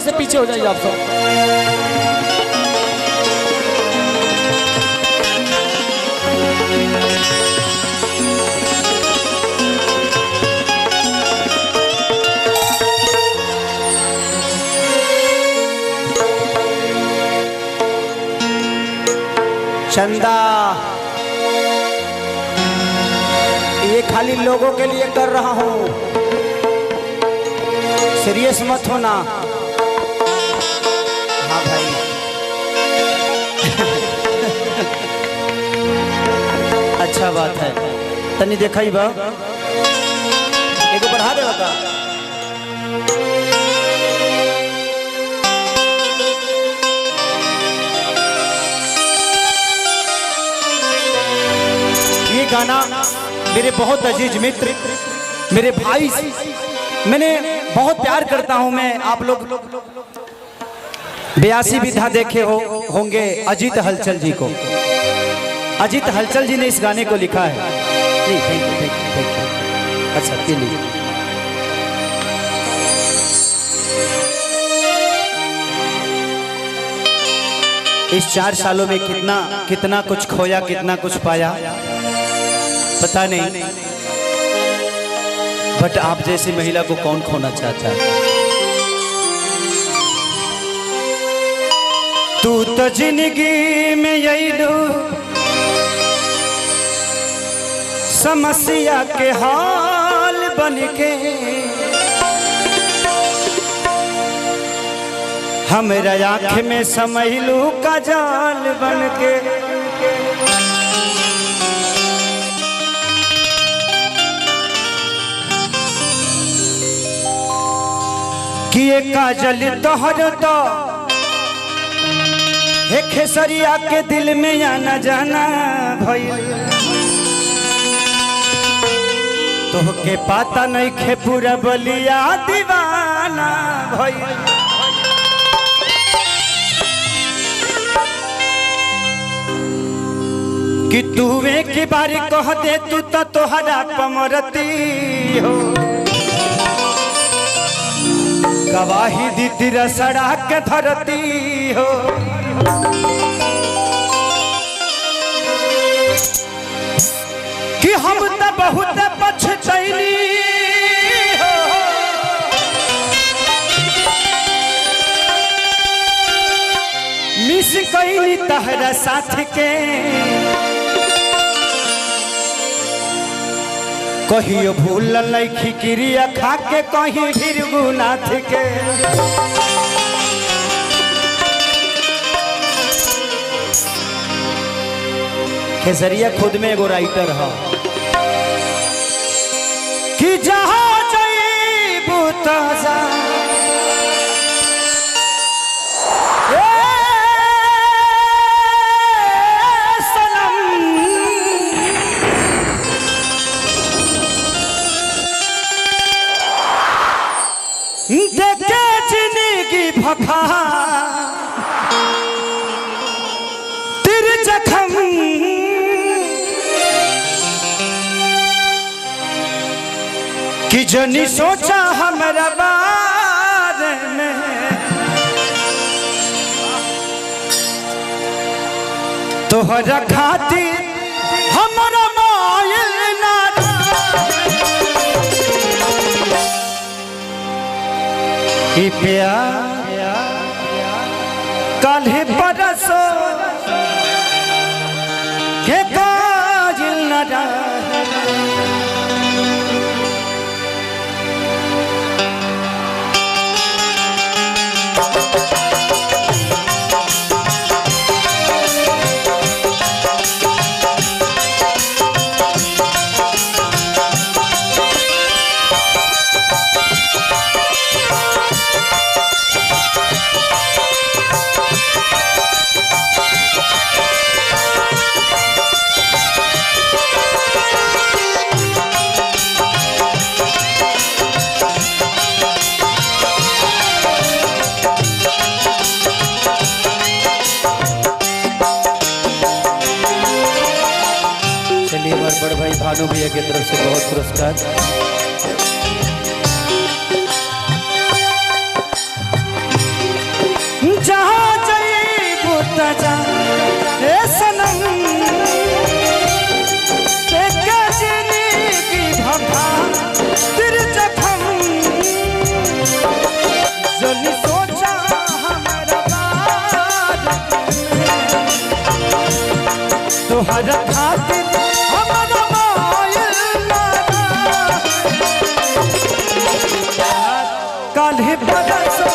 से पीछे हो जाइए आप सब। चंदा ये खाली लोगों के लिए कर रहा हूँ, सीरियस मत होना। हाँ भाई अच्छा बात है। तनी देखा ही बा एक बढ़ा दे बता। ये गाना मेरे बहुत अजीज मित्र, मेरे भाई, मैंने बहुत प्यार करता हूं मैं। आप लोग 82 विधा देखे होंगे अजीत हलचल जी को। अजीत हलचल जी ने इस गाने को लिखा है। जी थैंक यू थैंक यू। अच्छा चलिए। इस 4 सालों में कितना कुछ खोया, कितना कुछ पाया पता नहीं, बट आप जैसी महिला को कौन खोना चाहता है। तू तो जिंदगी में यही लो समस्या के हाल बन के, हमरा आँख में समैलू का जाल बन के। किए काजल तोहर तो हे खेसरिया के दिल में आना जाना भइल, तोहके पता नहीं खे पूरा बलिया दीवाना भइल। कि तू एक बार कह दे तू तो तोहरा पमरती हो, गवाही दी तेरा सड़क के धरती हो। कि हम तो बहुत पछतैली हो, मिस कैली तहरा साथ के। कहियो भूल नहीं क्रिया खा के कहीं भृगुनाथ के। खेसरिया खुद में एगो राइटर है कि जहाँ जईबू ताजा देखे जिंदगी भफा तेरे जख्म कि जनी सोचा हमारा बारे में। तोहरा खातिर हमारा मायल ना कि प्यार कल परसो के काजिल न रहे। बड़ भाई भानु भैया की तरफ से बहुत पुरस्कार। जनी सोचा हमारा बारे में, तोहरा खातिर हमारा मायल लगा, काल्हे बरसो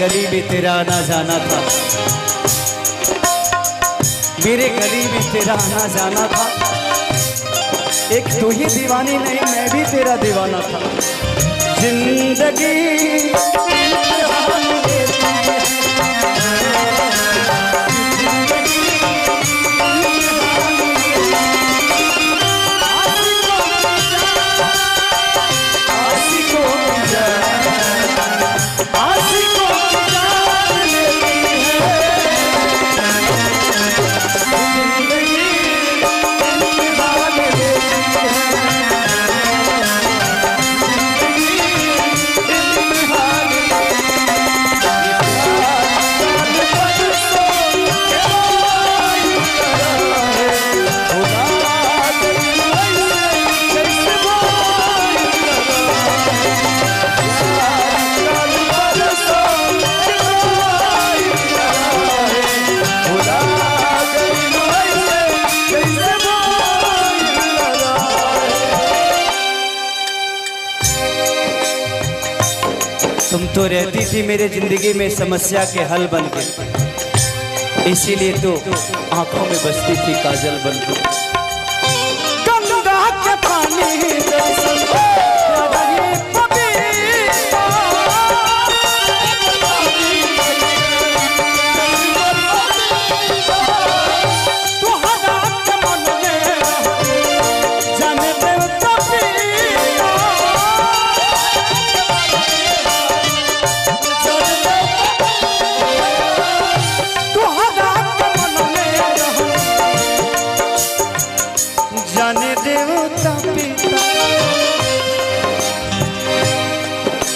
गली में तेरा आना जाना था, मेरे गली में तेरा आना जाना था, एक तू ही दीवानी नहीं मैं भी तेरा दीवाना था। जिंदगी तुम तो रहती थी मेरे जिंदगी में समस्या के हल बन के, इसीलिए तो आंखों में बसती थी काजल बन के। गंगा के पानी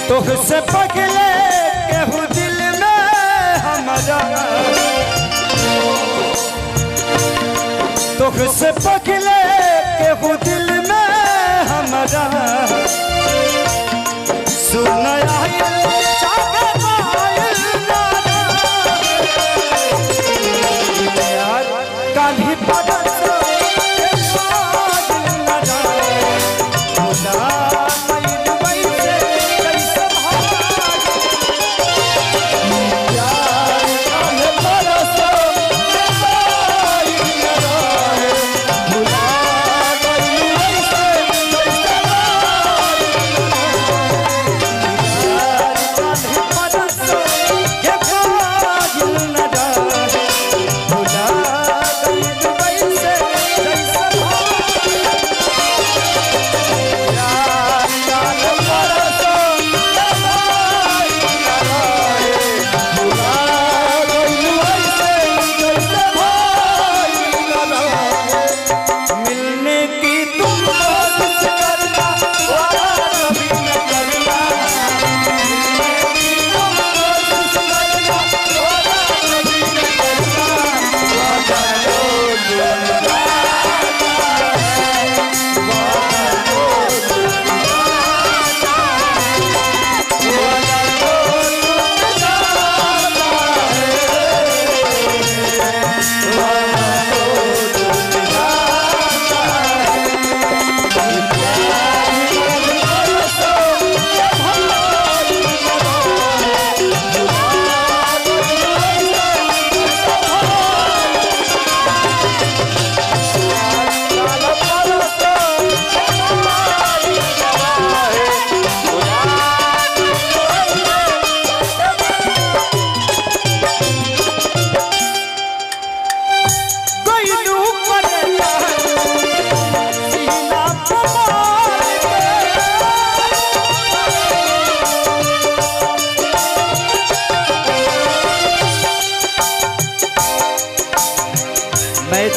तुझसे पगले केहू दिल में हमारा, तुझसे पगले केहू दिल में हमारा, सुनाया काली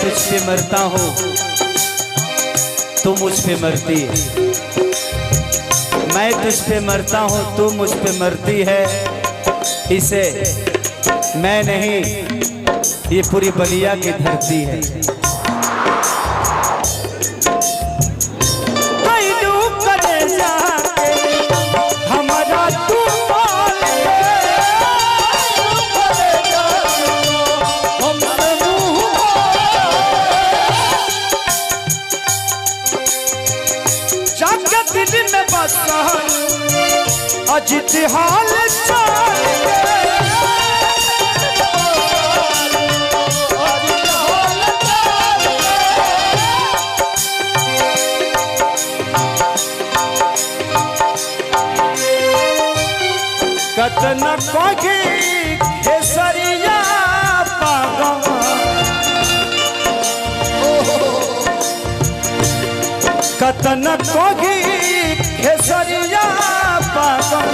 तुझ पे मरता हूँ, तू मुझ पे मरती है। मैं तुझ पे मरता हूँ, तू मुझ पे मरती है। इसे मैं नहीं, ये पूरी बलिया की धरती है। अजित हाल कतन कोगी खेसरिया पागम, कतन कोगी खेसरिया पागम,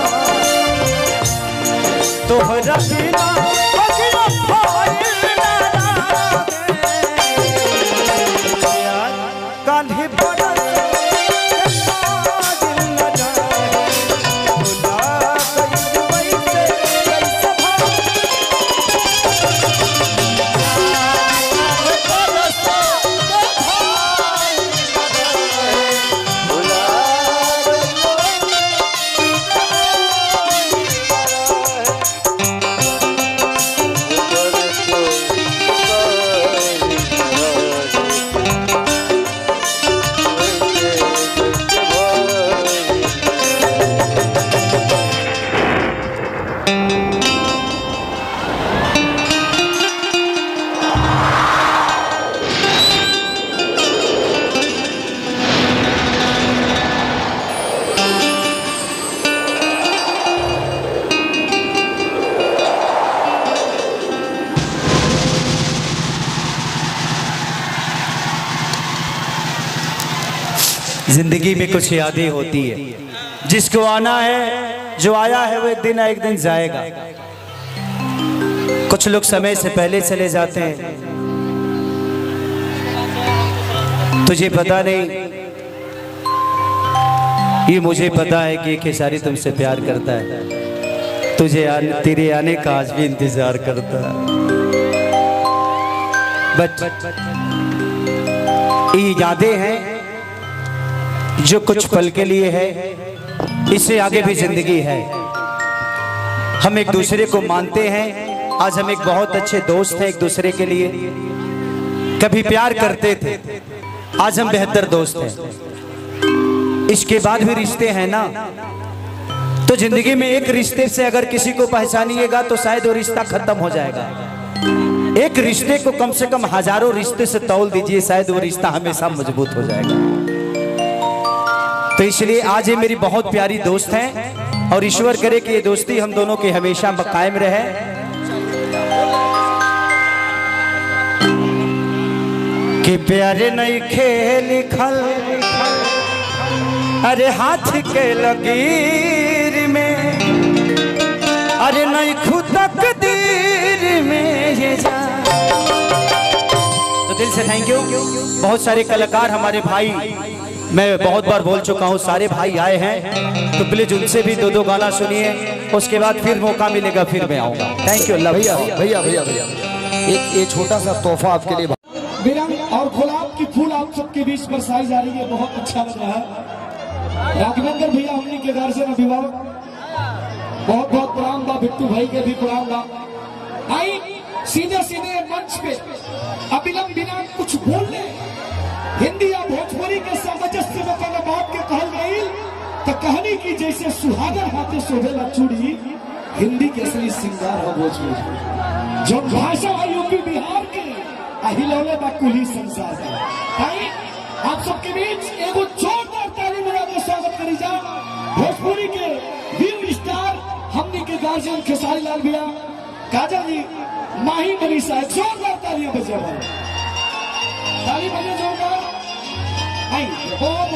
तोहरा बिना अगिला भइल ना यार कान्ही बड़ल जिंदगी में कुछ यादें होती है। जिसको आना है, जो आया है वो एक दिन ना एक दिन जाएगा। कुछ लोग समय से पहले चले जाते हैं, तुझे पता नहीं, ये मुझे पता है कि खेसारी तुमसे प्यार करता है। तेरे आने का आज भी इंतजार करता है। बट ये यादें हैं जो कुछ पल के लिए है, इससे आगे भी जिंदगी है। हम एक दूसरे को मानते हैं। आज हम एक बहुत अच्छे दोस्त हैं एक दूसरे के लिए। कभी प्यार करते थे, आज हम बेहतर दोस्त हैं। इसके बाद भी रिश्ते हैं ना, तो जिंदगी में एक रिश्ते से अगर किसी को पहचानिएगा तो शायद वो रिश्ता खत्म हो जाएगा। एक रिश्ते को कम से कम हजारों रिश्ते से तौल दीजिए, शायद वो रिश्ता हमेशा मजबूत हो जाएगा। तो इसलिए आज ये मेरी बहुत प्यारी दोस्त हैं और ईश्वर करे कि ये दोस्ती हम दोनों की हमेशा कायम रहे। कि प्यारे नहीं खेल लिखल, अरे हाथ के लकीर में, अरे नहीं खुद तकदीर में ये जा। तो दिल से थैंक यू। बहुत सारे कलाकार हमारे भाई, मैं बहुत बार बोल चुका हूँ, सारे भाई आए हैं, तो प्लीज उनसे भी दो दो गाना सुनिए, उसके बाद फिर मौका मिलेगा फिर मैं आऊँगा। Thank you. अल्लाह भैया भैया भैया भैया एक ये छोटा सा तोहफा आपके लिए। बिरंग और गुलाब की फूल आप सबके बीच बरसाई जा रही है, बहुत अच्छा लग रहा है। राघवेंद्र भैया हमने के गार्जियन अभिभावक, बहुत बहुत प्रणाम बा। बिट्टू भाई के भी प्रणाम बा। आई सीधे सीधे मंच पे अविलंब बिना कुछ बोलने हिंदी या भोजपुरी के सामंजस्य में पहले बात के कहल गई तो कहानी की जैसे सुहागर हाथे शोभेला चूड़ी, हिंदी के असली सिंगार है भोजपुरी। जो भाषा है यूपी बिहार की अहिलौले बाकुली संसार है। आप सबके बीच एगो जोरदार ताली बजा के स्वागत करी जा भोजपुरी के वीर स्टार हमने के गार्जियन खेसारी लाल भैया, काजल जी, माही मनीषा। जोरदार तालियां बजा, ताली बजे जोरदार। आई बहुत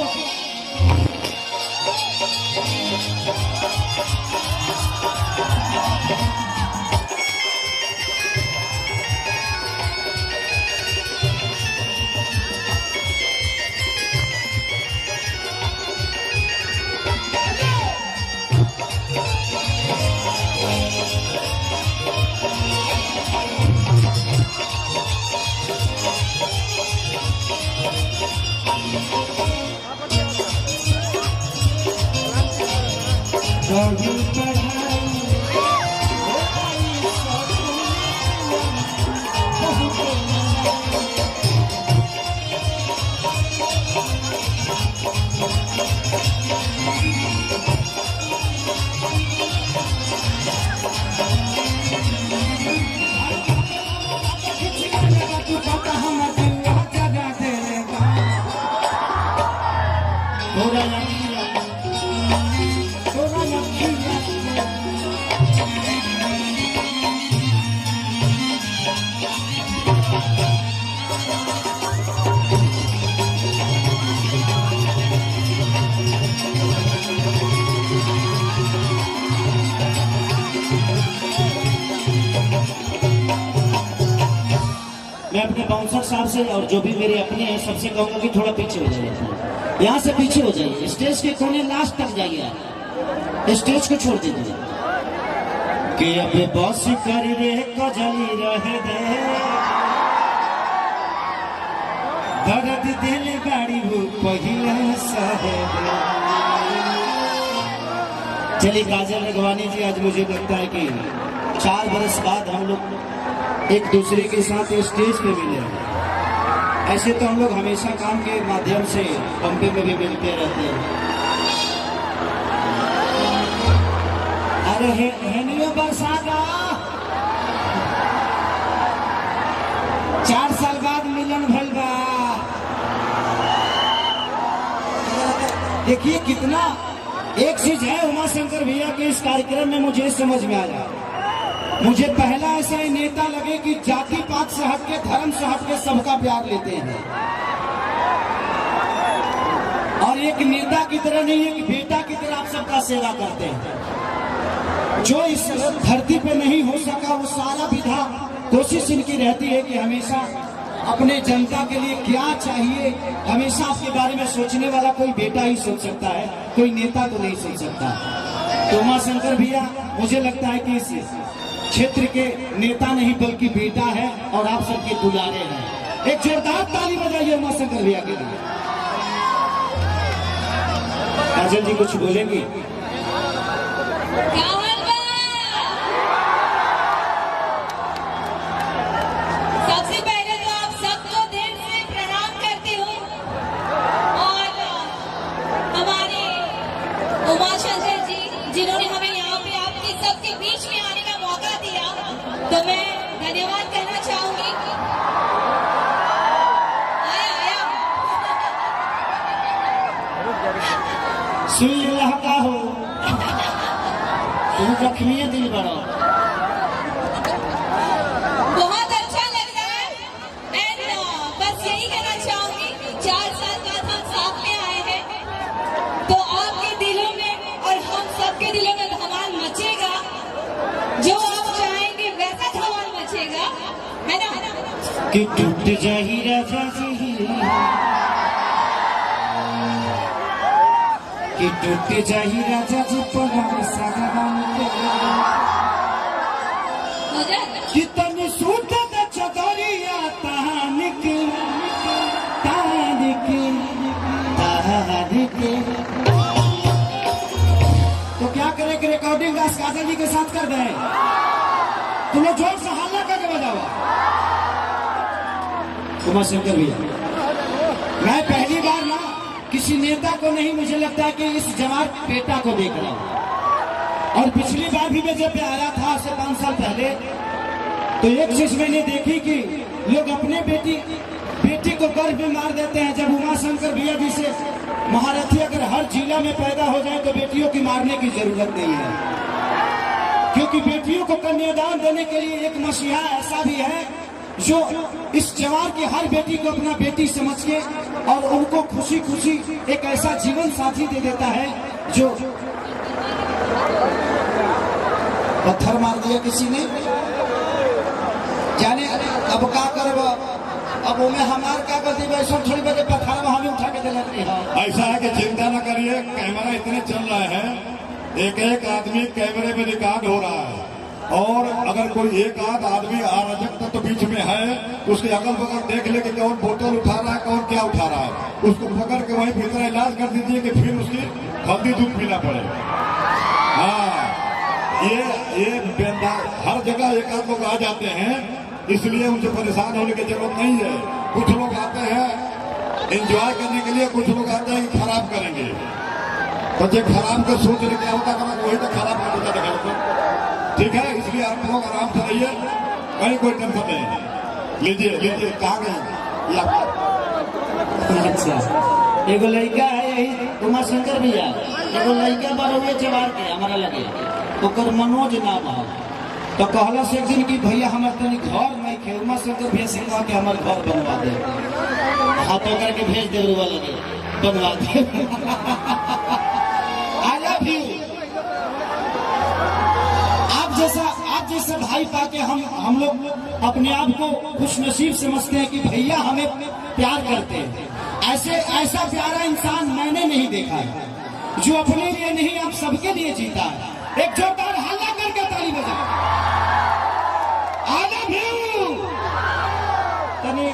अपने बाउंसर साहब से और जो भी मेरे अपने हैं सबसे कहूंगा कि थोड़ा पीछे हो जाइए, यहाँ से पीछे हो जाइए, स्टेज के कोने लास्ट तक जाइए, आप स्टेज को छोड़ दीजिए। कि अब बस कर रे कजली रहे दे, दर्द दिल गाड़ी वो पहले सहे दे। चलिए काजल रघवानी जी, आज मुझे लगता है कि 4 बरस बाद हम लोग एक दूसरे के साथ स्टेज पे मिले हैं। ऐसे तो हम लोग हमेशा काम के माध्यम से पंपे में भी मिलते रहते हैं। अरे हेनियो बरसाता 4 साल बाद मिलन भइल बा। देखिए कितना एक चीज है उमा शंकर भैया के इस कार्यक्रम में मुझे समझ में आया। मुझे पहला ऐसा ही नेता लगे कि जाति पात से हटके, धर्म से हटके सबका प्यार लेते हैं, और एक नेता की तरह नहीं, एक बेटा की तरह आप सबका सेवा करते हैं। जो इस धरती पे नहीं हो सका वो सारा विधा कोशिश इनकी रहती है कि हमेशा अपने जनता के लिए क्या चाहिए, हमेशा आपके बारे में सोचने वाला कोई बेटा ही सोच सकता है, कोई नेता तो नहीं सोच सकता। तो उमा शंकर भैया मुझे लगता है कि इस क्षेत्र के नेता नहीं बल्कि बेटा है और आप सबके दुलारे हैं। एक जोरदार ताली बजाइए उमा शंकर भैया के लिए। काजल जी कुछ बोलेंगी? सबसे पहले तो आप सबको दिल से प्रणाम करती हूँ, और हमारे उमा शंकर जी जिन्होंने हमें यहाँ पे आपके सबके बीच में आने का मौका दिया, तो मैं धन्यवाद कहना चाहूंगी। आया सुई लहका हो तुम जख्मी दिल बड़ो। बहुत अच्छा लग रहा है, एंड बस यही कहना चाहूंगी 4 साल बाद हम साथ में आए हैं, तो आपके दिलों में और हम सबके दिलों में धमाल मचेगा। जो आप चाहेंगे वैसा धमाल मचेगा, है ना? कि टूट जाही राजा जी, कि टूट जाही राजा जी पगार सागवान के, हो जाएगा। कितनी सूट द चदरिया तानिक तानिक तानिक। तो क्या करें कि रिकॉर्डिंग आज काजल जी के साथ कर दें? तुम लोग जोर से हल्ला करके बजाओ। उमा शंकर भैया, मैं पहली बार ना किसी नेता को नहीं, मुझे लगता है कि इस जवान बेटा को देख रहा हूं। और पिछली बार भी मैं जब आया था से 5 साल पहले, तो एक चीज मैंने देखी कि लोग अपने बेटी को गर्भ में मार देते हैं। जब उमा शंकर भैया जी से महारथी अगर हर जिला में पैदा हो जाए तो बेटियों की मारने की जरूरत नहीं है, क्योंकि बेटियों को कन्यादान देने के लिए एक मसीहा ऐसा भी है जो इस जवान की हर बेटी को अपना बेटी समझ के और उनको खुशी खुशी एक ऐसा जीवन साथी दे देता है। जो पत्थर मार दिया किसी ने, जाने अब क्या करब, अब उन्हें हमार क्या गलती, वैसा थोड़ी बजे पत्थर में हमें उठा के दे देते हैं। ऐसा है कि चिंता न करिए, कैमरा इतने चल रहे हैं, एक एक आदमी कैमरे में रिकॉर्ड हो रहा है, और अगर कोई एक आध आदमी अराजक तो बीच में है, उसके अगल बगल देख ले कि कौन बोतल उठा रहा है, कौन क्या उठा रहा है, उसको पकड़ के वहीं भीतर इलाज कर दीजिए कि फिर उसकी हल्दी दूध पीना पड़े। हाँ, ये हर जगह एक आध लोग आ जाते हैं, इसलिए उनसे परेशान होने की जरूरत नहीं है। कुछ लोग आते हैं एंजॉय करने के लिए, कुछ लोग आते हैं कि खराब करेंगे, तो जो खराब का सोच रहे क्या होता है वही तो खराब कर देता है। ठीक है, इसलिए आप लोग आराम से रहिए, कहीं कोई टेंशन नहीं। लीजिए लीजिए, कहाँ गए? अच्छा, एगो लड़का है यही उमा शंकर भैया, एगो लड़का बड़े जवार के हमारा लगे, ओकर मनोज नाम है। तो कहला से एक दिन की भैया हमारे तनी घर नहीं खे, उमा शंकर भैया से कहा कि हमारे घर बनवा दे, हाथों करके भेज दे, रुआ लगे बनवा दे। I love you. आप आप जैसे भाई पाके हम लोग अपने आप को खुश नसीब समझते हैं कि भैया हमें प्यार करते हैं। ऐसा प्यारा इंसान मैंने नहीं देखा है जो अपने लिए नहीं आप सबके लिए जीता है। एक जोरदार हल्ला करके ताली बजा। आजा भीम तने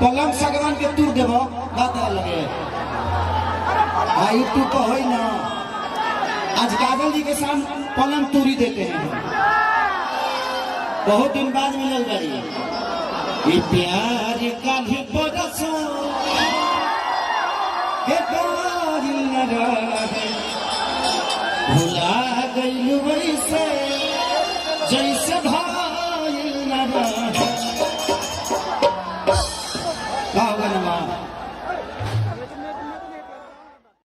पलंग सगवान के तूर देबो बात लगे आई तू तो होई ना। आज काजल जी के साथ पलंग तूरी देते हैं, बहुत दिन बाद मिलल गई। ये प्यार का भी बरसो भुला गई वैसे जैसे